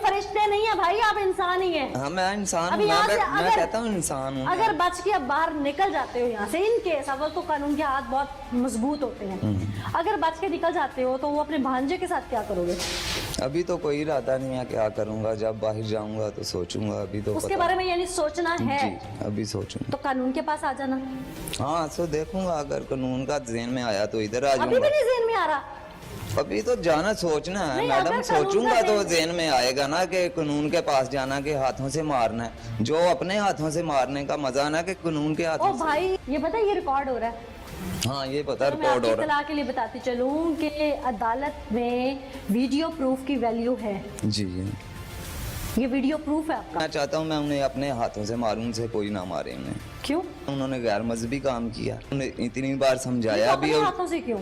फरिश्ते नहीं है भाई, आप इंसान ही हैं। हाँ मैं इंसान अभी हूँ, यहाँ से मैं कहता हूँ इंसान हूँ। अगर बच के अब बाहर निकल जाते हो यहाँ से, इन केस अव्वल तो कानून के हाथ बहुत मजबूत होते हैं, अगर बच के निकल जाते हो तो वो अपने भांजे के साथ क्या करोगे? अभी तो कोई इरादा नहीं है क्या करूँगा, जब बाहर जाऊँगा तो सोचूंगा, अभी तो उसके बारे में यानी सोचना है जी, अभी सोचूंगा। तो कानून के पास आ जाना। हाँ तो देखूंगा, अगर कानून का ज़हन में आया तो इधर आ अभी भी जाऊंगा। नहीं ज़हन में आ रहा? अभी तो जाना सोचना है नहीं, मैडम, अगर कानून सोचूंगा का तो ज़हन- ज़हन में आएगा ना कि कानून के पास जाना के हाथों से मारना है, जो अपने हाथों से मारने का मजा ना कि कानून के ओ हाथों से। भाई ये पता है, ये रिकॉर्ड हो रहा है। हाँ ये पता, तो मैं रिकॉर्ड आपकी हो रहा इत्तला के लिए बताती चलूं कि अदालत में वीडियो प्रूफ की वैल्यू है। है। जी जी। ये वीडियो प्रूफ है आपका। मैं चाहता हूँ मैं उन्हें अपने हाथों से मारूं, उनसे कोई ना मारे उन्हें। क्यों? उन्होंने गैर मजहबी काम किया, उन्हें इतनी बार ये समझाया तो भी अपने और हाथों से क्यों?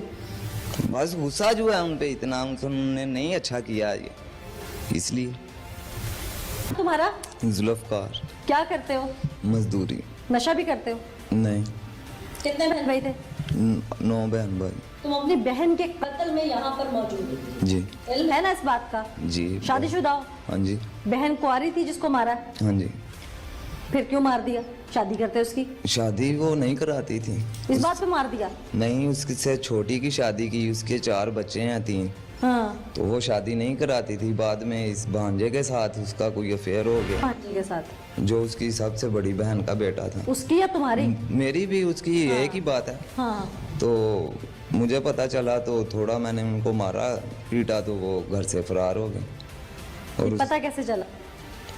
बस गुस्सा जो है उन पे इतना, उन्होंने नहीं अच्छा किया ये, इसलिए। तुम्हारा जुल्फकार। क्या करते हो? मजदूरी। नशा भी करते हो? नहीं। कितने बहन भाई थे? 9 बहन भाई। तुम अपनी बहन के कत्ल में यहाँ पर मौजूद हो, जी इल्म है ना इस बात का? जी। शादीशुदा हो? हाँ जी। बहन कुंवारी थी जिसको मारा, हाँ जी। फिर क्यों मार दिया? शादी करते उसकी, शादी वो नहीं कराती थी। इस बात पे मार दिया? नहीं, उससे छोटी की शादी की, उसके 4 बच्चे हैं 3, हाँ, तो वो शादी नहीं कराती थी। बाद में इस भांजे के साथ उसका कोई अफेयर हो गया, भांजी के साथ, जो उसकी सबसे बड़ी बहन का बेटा था। उसकी या तुम्हारी? मेरी भी उसकी एक ही बात है। हाँ, तो मुझे पता चला तो थोड़ा मैंने उनको मारा पीटा, तो वो घर से फरार हो गए। और पता कैसे चला?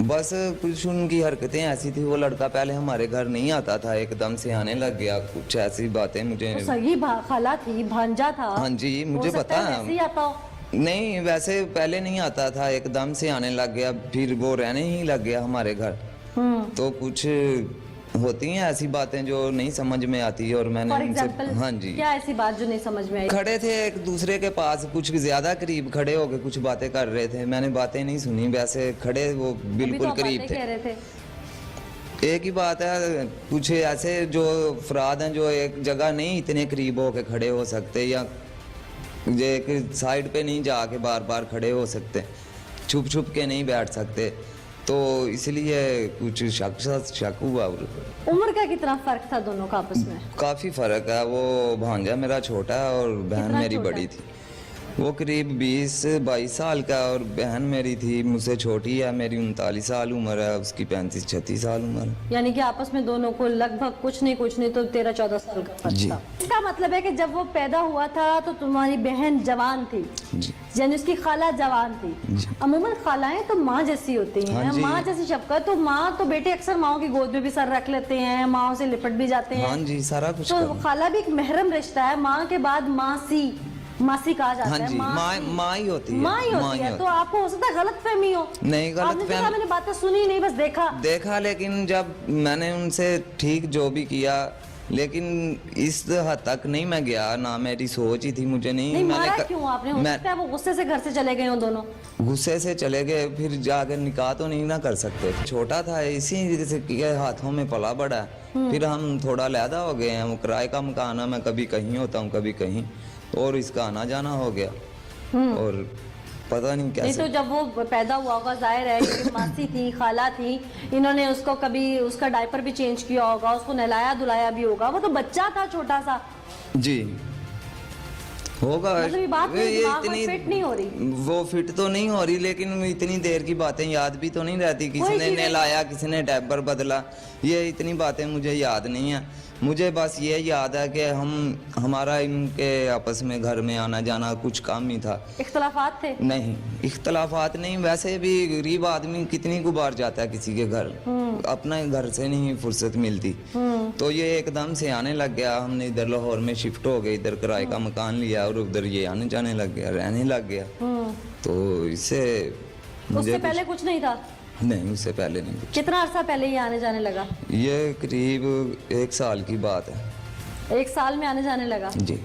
बस कुछ उनकी हरकतें ऐसी थी, वो लड़का पहले हमारे घर नहीं आता था, एकदम से आने लग गया, कुछ ऐसी बातें मुझे। तो सगी खाला थी, भांजा था। हाँ जी, मुझे हो सकता पता है है। वैसे ही आता हो। नहीं, वैसे पहले नहीं आता था, एकदम से आने लग गया, फिर वो रहने ही लग गया हमारे घर। तो कुछ होती हैं ऐसी बातें जो नहीं समझ में आती, और मैंने फॉर उनसे। एग्जाम्पल हाँ जी। क्या ऐसी बात जो नहीं समझ में आई? खड़े थे एक दूसरे के पास, कुछ ज्यादा करीब खड़े होके कुछ बातें कर रहे थे, मैंने बातें नहीं सुनी, वैसे खड़े वो अभी बिल्कुल तो आप करीब बातें थे। कह रहे थे। एक ही बात है, कुछ ऐसे जो अफराद हैं जो एक जगह नहीं इतने करीब होके खड़े हो सकते, या ये एक साइड पे नहीं जाके बार बार खड़े हो सकते, छुप छुप के नहीं बैठ सकते, तो इसलिए कुछ शक हुआ। उम्र का कितना फर्क था दोनों का आपस में? काफ़ी फ़र्क है, वो भांजा मेरा छोटा है और बहन कितना मेरी छोटा बड़ी है? थी। वो करीब 20-22 साल का, और बहन मेरी थी मुझसे छोटी है, मेरी 39 साल उम्र है, उसकी 35-36 साल उम्र है। यानी कि आपस में दोनों को लगभग कुछ नहीं तो 13-14 साल का फर्क जी। था। इसका मतलब है कि जब वो पैदा हुआ था तो तुम्हारी बहन जवान थी, जी यानी उसकी खाला जवान थी। जी। अमूमन खालाएं तो माँ जैसी होती हैं। हाँ जी। माँ जैसी शफकत, तो माँ तो बेटे अक्सर माओ की गोद में भी सर रख लेते हैं, माओ से लिपट भी जाते हैं। हाँ जी, सारा कुछ तो कर। खाला भी एक महरम रिश्ता है, माँ के बाद मासी कहा जाता हाँ है। जी, माँ ही होती है। माँ ही होती है। तो आपको हो सकता है गलत फहमी हो। नहीं, गलत आपने सोचा मैंने बातें सुनी नहीं, बस देखा। लेकिन जब मैंने उनसे ठीक जो भी किया, लेकिन इस हद तक नहीं मैं गया, ना मेरी सोच ही थी, मुझे नहीं मारा क्यों आपने? हो सकता है वो गुस्से से घर से चले गए हो दोनों। गुस्से से चले गए, फिर जाकर निकाह तो नहीं ना कर सकते, छोटा था, इसी से के हाथों में पला बड़ा। फिर हम थोड़ा लैदा हो गए हैं, वो किराए का मकान है, मैं कभी कहीं होता हूँ कभी कहीं, और इसका आना जाना हो गया, और पता नहीं कैसे। नहीं तो जब वो पैदा हुआ होगा, जाहिर है कि मासी थी, खाला थी, इन्होंने उसको कभी उसका डायपर भी चेंज किया होगा, उसको नहलाया धुलाया भी होगा, वो तो बच्चा था छोटा सा। जी होगा। मतलब ये बात मेरे दिमाग में फिट नहीं हो रही। वो फिट तो नहीं हो रही, लेकिन इतनी देर की बातें याद भी तो नहीं रहती, किसी ने नहलाया, किसी ने डायपर बदला, ये इतनी बातें मुझे याद नहीं है। मुझे बस ये याद है कि हमारा इनके आपस में घर में आना जाना कुछ काम ही था। इख्तलाफात थे? नहीं, इख्तलाफात नहीं, वैसे भी गरीब आदमी कितनी को बार जाता है किसी के घर, अपना घर से नहीं फुर्सत मिलती। तो ये एकदम से आने लग गया, हमने इधर लाहौर में शिफ्ट हो गए, इधर किराए का मकान लिया, और उधर ये आने जाने लग गया, रहने लग गया। तो इससे उससे पहले कुछ नहीं था? नहीं, उससे पहले नहीं। कितना अरसा पहले ये आने जाने लगा? ये करीब 1 साल की बात है। 1 साल में आने जाने लगा? जी।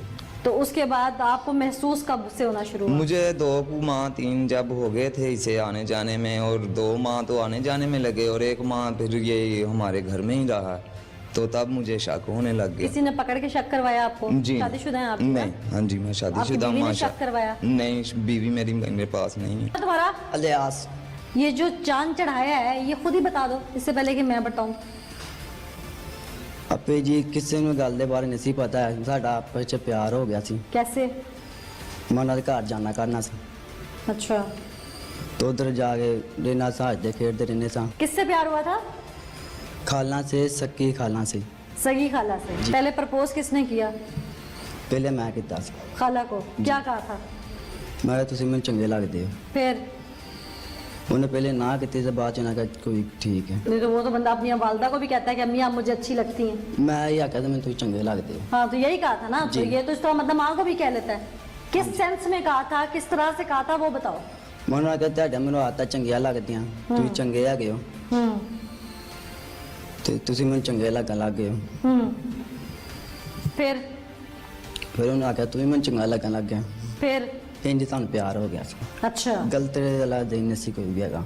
तो उसके बाद आपको महसूस कब से होना शुरू हुआ? मुझे 2 माह 3 जब हो गए थे इसे आने जाने में, और 2 माह तो आने जाने में लगे, और 1 माह फिर ये हमारे घर में ही रहा, तो तब मुझे शक होने लग गया। किसी ने पकड़ के शक करवाया आपको? जी। शादीशुदा हैं आप? नहीं। हाँ जी, मैं शादीशुदा हूँ। शक करवाया? नहीं, बीवी मेरी मेरे पास नहीं है। तुम्हारा? अलियास। ये जो चांद चढ़ाया है ये खुद ही बता दो, इससे पहले कि मैं बताऊं। ਆਪੇ ਜੀ ਕਿਸੇ ਨੂੰ ਗੱਲ ਦੇ ਬਾਰੇ ਨਹੀਂ ਸੀ ਪਤਾ ਹੈ, ਸਾਡਾ ਆਪਸ ਵਿੱਚ ਪਿਆਰ ਹੋ ਗਿਆ ਸੀ। कैसे? ਮੈਂ ਉਹਨਾਂ ਦੇ ਘਰ ਜਾਣਾ ਕਰਨਾ ਸੀ, अच्छा, तो उधर जाके रहना सा, हंसते खेलते रहने सा। किससे प्यार हुआ था? खाला से, सक्की खाला से। सगी खाला से। जी। पहले प्रपोज किसने किया? पहले मैं किया सी। खाला को क्या कहा था? मैं कहा तुसी मैनूं चंगे लगदे हो। फिर? उन्हें पहले ना की थी, बाद च उन्हें कहा कोई ठीक है। नहीं तो वो तो बंदा अपनी वालदा को भी कहता है कि अम्मी आप मुझे अच्छी लगती हैं। मैं ये आख्या था मैनूं तुसी चंगे लगदे हो। हाँ तो यही कहा था ना, तो जी। ये तो इस तरह मतलब माँ को भी कह लेता है। किस सेंस में कहा था, किस तरह से कहा था, वो बताओ। मैं उन्हें कहा तुहाडा मैनूं आदतां चंगियां लगदियां, तुसी चंगे हैगे हो ते तुसी मैनूं चंगे लगन लग गए हो। फिर? फिर उन्हें आख्या तू भी मैनूं चंगा लगन लग गया। फिर? इंज सानूं प्यार हो गया सी। अच्छा, गलत वाला दिन नहीं सी कोई भी हैगा।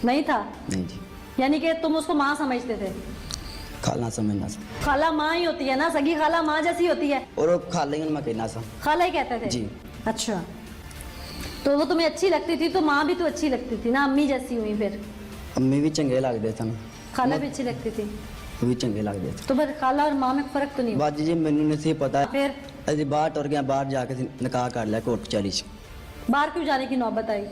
नहीं था? नहीं जी, यानी कि तुम उसको माँ समझते थे? खाला समझना सा। खाला माँ ही होती है ना, सगी खाला माँ जैसी होती है। और वो खाला ही मैं कहना सा। खाला ही कहते थे? जी। अच्छा, तो वो तुम्हें अच्छी लगती थी तो माँ भी तो अच्छी लगती थी ना, अम्मी जैसी हुई। फिर अम्मी भी चंगे लगते सन, खाला भी अच्छी लगती थी, वो भी चंगे लगते थे। तो फिर खाला और माँ में फर्क तो नहीं हुआ? बाजी जी मैनू नहीं सी पता। फिर अजी बाहर टुर गया, बाहर जाके निकाह कर लिया कोर्ट कचहरी च। बाहर क्यों जाने की नौबत आई?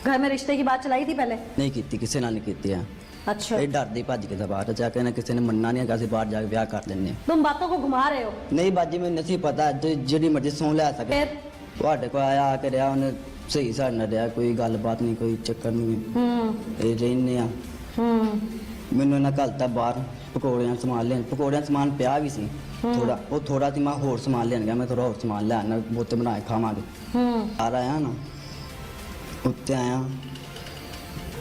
घर में रिश्ते की बात चलाई थी पहले? नहीं की, किसी ने नहीं की है। अच्छा, ये डरदी भज के बाहर जाके ना किसी ने मनना नहीं है, बाहर जाके ब्याह कर लेने। तुम बातों को घुमा रहे हो। नहीं बाजी मैनू नहीं पता, तो जिहड़ी मर्जी सौं लै सके। फिर? ਤੁਹਾਡੇ ਕੋਲ ਆਇਆ ਆ ਕੇ ਰਿਹਾ, ਉਹਨੇ ਸਹੀ ਸਾਡੇ ਨਾਲ ਰਿਹਾ, ਕੋਈ ਗੱਲਬਾਤ ਨਹੀਂ, ਕੋਈ ਚੱਕਰ ਨਹੀਂ। ਇਹ ਰਹਿੰਦੇ ਆ। ਮੈਨੂੰ ਇਹਨਾਂ ਘਲਤਾ ਬਾਹਰ ਪਕੌੜਿਆਂ ਸਮਾਨ ਲੈਣ, ਪਕੌੜਿਆਂ ਸਮਾਨ ਪਿਆ ਵੀ ਸੀ ਥੋੜਾ, ਉਹ ਥੋੜਾ ਸੀ, ਮੈਂ ਹੋਰ ਸਮਾਨ ਲੈਣ ਗਿਆ, ਮੈਂ ਥੋੜਾ ਹੋਰ ਸਮਾਨ ਲੈ ਆਣਾ, ਬੁੱਤ ਬਣਾ ਕੇ ਖਾਵਾਂਗੇ। ਆ ਆਇਆ ਨਾ, ਉੱਤੇ ਆਇਆ,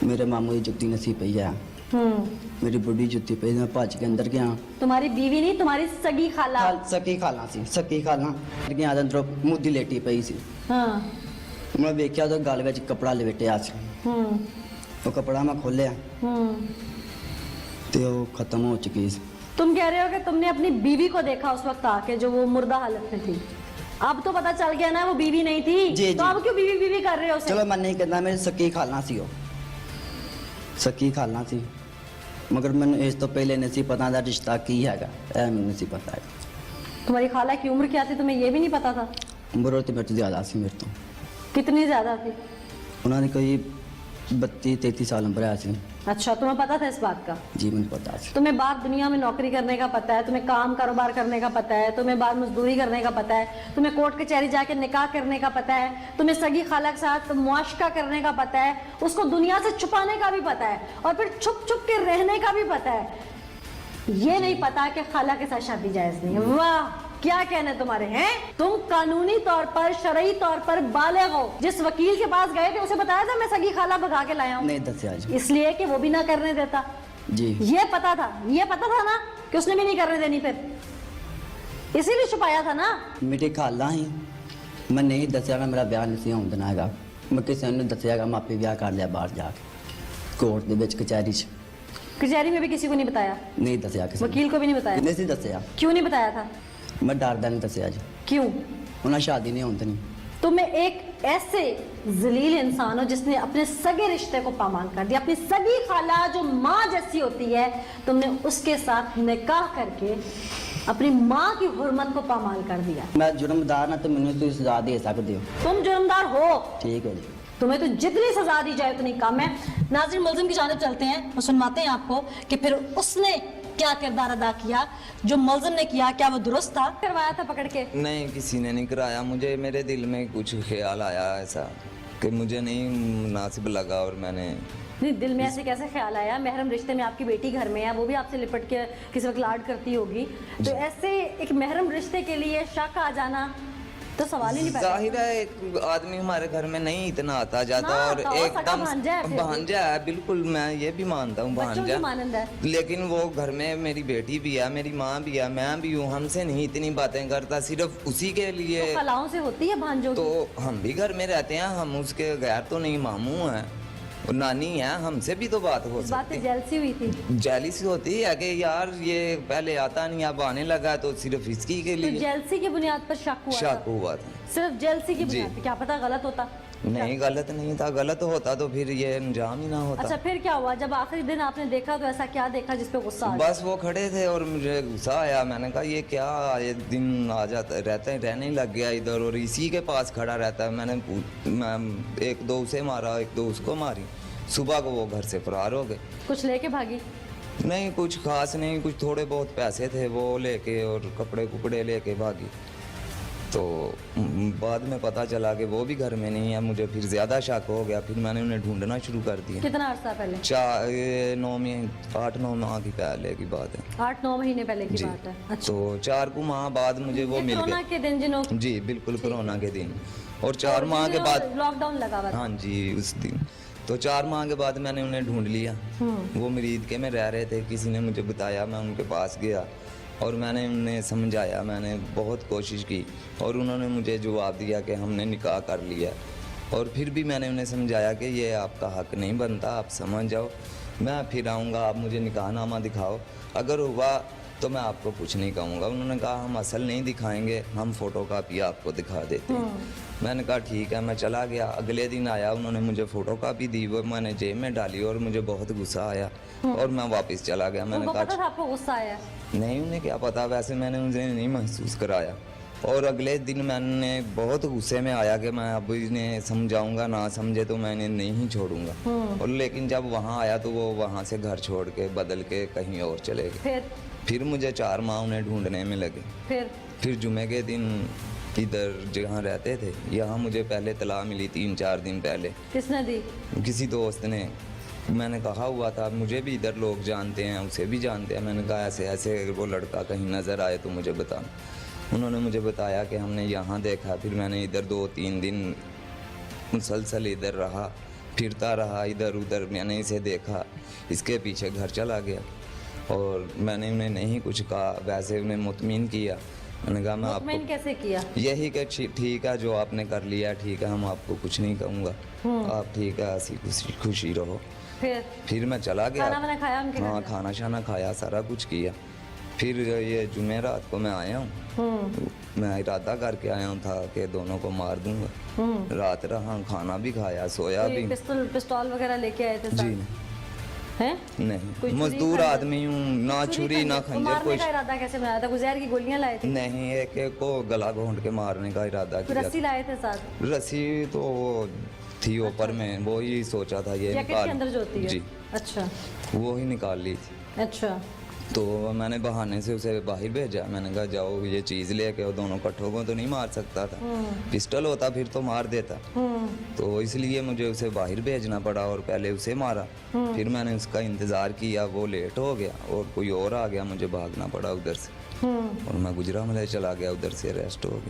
ਮੇਰੇ ਮਾਮੂ ਦੀ ਜੁੱਤੀ ਨਸੀ ਪਈ ਆ, मेरी बुढ़ी जुत्ती पे मैं भज के अंदर गया। तुम्हारी बीवी नहीं, तुम्हारी सगी खाला। सकी खाला सी, सकी खाला गया, अंदरों मुद्दी लेटी पई सी। हाँ। मैं वेख्या तो गल विच कपड़ा लपेटिया सी, वो कपड़ा मैं खोलिया ते वो खत्म हो चुकी सी। तुम कह रहे हो कि तुमने अपनी बीवी को देखा उस वक्त आके, जो वो मुर्दा हालत में थी। अब तो पता चल गया ना वो बीवी नहीं थी। जी, तो अब क्यों बीवी बीवी कर रहे हो उसे? चलो मैं नहीं कहता, मेरी सकी खाला सी, वो सकी खाला सी, मगर मैंने इस तो पहले नहीं सी पता था रिश्ता की हैगा, ऐ मैंने नहीं सी पता है। तुम्हारी खाला की उम्र क्या थी, तुम्हें ये भी नहीं पता था? उम्र तो मेरे तो ज़्यादा सी, मेरे तो कितनी ज्यादा थी? उन्होंने कोई 32-33 साल उम्र है सी। अच्छा, तुम्हें पता था इस बात का? जी मैंने पता सी। तुम्हें बाहर दुनिया में नौकरी करने का पता है, तुम्हें काम कारोबार करने का पता है, तुम्हें बाहर मजदूरी करने का पता है, तुम्हें कोर्ट कचहरी जाके निकाह करने का पता है, तुम्हें सगी खाला के साथ मुआशका करने का पता है, उसको दुनिया से छुपाने का भी पता है, और फिर छुप छुप के रहने का भी पता है। ये नहीं पता कि खाला के साथ शादी जायज नहीं है। वाह, क्या कहने तुम्हारे हैं? तुम कानूनी तौर पर, शरई तौर पर बालिग हो। जिस वकील के पास गए थे उसे बताया था मैं सगी खाला भगा के लाया हूँ? नहीं दसिया जी। इसलिए कि वो भी ना करने देता। जी ये पता था ना कि उसने भी नहीं करने देनी, फिर इसीलिए छुपाया था ना। मेरी खाला ही, मैं नहीं दसिया मेरा ब्याह नहीं होने देना हैगा, मैं किसी ने दसिया मैं आपे ब्याह कर लिया बाहर जाके कोर्ट दे विच कचहरी च। कचहरी में भी किसी को नहीं बताया? नहीं दसिया किसी ने। वकील को भी नहीं बताया? नहीं सी दसिया। क्यों नहीं बताया था? मैं डरदा नहीं दसिया जी। क्यों? उन्हें शादी नहीं होने देनी। तुम्हें एक ऐसे जलील इंसान हो जिसने अपने सगे रिश्ते को पामाल कर दिया, अपनी सगी खाला जो माँ जैसी होती है, तुमने उसके साथ निकाह करके अपनी माँ की हुर्मत को पामाल कर दिया। मैं जुर्मदार ना, तो मैंने तो सजा दे सकते हो। तुम जुर्मदार हो, ठीक है जी। तुम्हें तो जितनी सजा दी जाए उतनी कम है। नाज़रीन, मुल्ज़िम की जानिब चलते हैं और सुनवाते हैं आपको कि फिर उसने क्या किरदार अदा किया, जो मुल्ज़िम ने किया, क्या वो दुरुस्त था? करवाया था पकड़ के? नहीं, किसी ने नहीं कराया। मुझे मेरे दिल में कुछ ख्याल आया ऐसा कि मुझे नहीं मुनासिब लगा, और मैंने नहीं, दिल में ऐसे कैसे ख्याल आया? महरम रिश्ते में आपकी बेटी घर में है, वो भी आपसे लिपट के किसी वक्त लाड करती होगी, तो ऐसे एक महरम रिश्ते के लिए शक आ जाना तो सवाल ही नहीं पैदा। जाहिर है एक आदमी हमारे घर में नहीं इतना आता जाता, ना, और तो सगा एकदम भांजा है फिर भी। भांजा है, बिल्कुल मैं ये भी मानता हूँ बच्चों की भांजा, मानंद है। लेकिन वो घर में मेरी बेटी भी है, मेरी माँ भी है, मैं भी हूँ, हमसे नहीं इतनी बातें करता, सिर्फ उसी के लिए। तो खलाओं से होती है भांजों तो की? हम भी घर में रहते हैं, हम उसके गैर तो नहीं, मामू हैं और नानी है, हमसे भी तो बात हो इस बात पे सकती है। जेलसी हुई थी? जेलिस होती है कि यार ये पहले आता नहीं, अब आने लगा, तो सिर्फ इसकी के तो लिए जेलसी की बुनियाद पर शक हुआ था? शक हुआ था। सिर्फ जेलसी की जी। बुनियाद पे? क्या पता गलत होता? नहीं गलत नहीं था, गलत होता तो फिर ये अंजाम ही ना होता। अच्छा फिर क्या हुआ जब आखिरी दिन आपने देखा, तो ऐसा क्या देखा जिस पे गुस्सा आ गया? बस वो खड़े थे और मुझे गुस्सा आया, मैंने कहा ये क्या ये दिन आ जाता रहने ही लग गया इधर और इसी के पास खड़ा रहता है। मैं एक दो उसे मारा, एक दो उसको मारी। सुबह को वो घर से फरार हो गए। कुछ लेके भागी? नहीं कुछ खास नहीं, कुछ थोड़े बहुत पैसे थे वो लेके और कपड़े कुपड़े लेके भागी। तो बाद में पता चला कि वो भी घर में नहीं है, मुझे फिर ज़्यादा शक हो गया, फिर मैंने उन्हें ढूंढना शुरू कर दिया। कितना अरसा पहले? 8-9 माह की पहले की बात है। 8-9 महीने पहले की जी। बात है। अच्छा, तो 4 माह बाद मुझे वो मिल कोरोना गए। के दिन जिन्हों जी बिल्कुल कोरोना के दिन, और 4 माह के बाद लॉकडाउन लगा हुआ था। हाँ जी उस दिन, तो 4 माह के बाद मैंने उन्हें ढूंढ लिया। वो मरीद के में रह रहे थे, किसी ने मुझे बताया, मैं उनके पास गया और मैंने उन्हें समझाया, मैंने बहुत कोशिश की और उन्होंने मुझे जवाब दिया कि हमने निकाह कर लिया। और फिर भी मैंने उन्हें समझाया कि ये आपका हक नहीं बनता, आप समझ जाओ, मैं फिर आऊँगा, आप मुझे निकाहनामा दिखाओ, अगर हुआ तो मैं आपको कुछ नहीं कहूँगा। उन्होंने कहा हम असल नहीं दिखाएंगे, हम फ़ोटो कापी आपको दिखा देते हैं। मैंने कहा ठीक है, मैं चला गया। अगले दिन आया, उन्होंने मुझे फ़ोटो कापी दी, वो मैंने जेब में डाली और मुझे बहुत गुस्सा आया और मैं वापस चला गया। मैंने उनको कहा पता था आपको गुस्सा आया? नहीं, उन्हें क्या पता, वैसे मैंने उन्हें नहीं महसूस कराया। और अगले दिन मैंने बहुत गुस्से में आया कि मैं अब इन्हें समझाऊंगा, ना समझे तो मैं इन्हें नहीं छोड़ूंगा। और लेकिन जब वहाँ आया तो वो वहाँ से घर छोड़ के बदल के कहीं और चले गए। फिर मुझे 4 माह उन्हें ढूंढने में लगे। फिर जुमे के दिन इधर जहाँ रहते थे, यहाँ मुझे पहले तला मिली 3-4 दिन पहले। किसने दी? किसी दोस्त ने, मैंने कहा हुआ था, मुझे भी इधर लोग जानते हैं, उसे भी जानते हैं। मैंने कहा ऐसे ऐसे वो लड़का कहीं नज़र आए तो मुझे बताना। उन्होंने मुझे बताया कि हमने यहाँ देखा। फिर मैंने इधर 2-3 दिन मुसलसल इधर रहा, फिरता रहा इधर उधर, मैंने इसे देखा, इसके पीछे घर चला गया और मैंने उन्हें नहीं कुछ कहा, वैसे उन्हें मुतमिन किया। मैंने कहा मैं मुतमिन आपको कैसे किया? यही कि ठीक है जो आपने कर लिया ठीक है, हम आपको कुछ नहीं कहूँगा, आप ठीक है हंसी खुशी रहो। फिर मैं चला गया। खाना वाना खाया उनके घर? हाँ खाना शाना खाया, सारा कुछ किया। फिर ये जुमेरात को मैं आया हूँ, मैं इरादा करके आया हूँ था कि दोनों को मार दूंगा। रात रहा, खाना भी खाया, सोया भी। पिस्तौल वगैरह लेके आए थे? जी हैं? नहीं, मजदूर आदमी हूँ, ना छुरी ना खंजर। मारने कुछ का इरादा कैसे बनाया था? गुजैर की गोलियां लाए थे? नहीं, एक एक को गला घोंट के मारने का इरादा किया। रस्सी लाए थे साथ? रस्सी तो वो थी ऊपर में, वो ही सोचा था ये जैकेट के अंदर जो होती है? जी अच्छा, वो ही निकाल ली थी। अच्छा। तो मैंने बहाने से उसे बाहर भेजा। मैंने कहा जाओ ये चीज़ लेके, और दोनों कट्ठों को तो नहीं मार सकता था, पिस्टल होता फिर तो मार देता। तो इसलिए मुझे उसे बाहर भेजना पड़ा और पहले उसे मारा। फिर मैंने उसका इंतज़ार किया, वो लेट हो गया और कोई और आ गया, मुझे भागना पड़ा उधर से और मैं गुजरामले चला गया, उधर से अरेस्ट हो गया।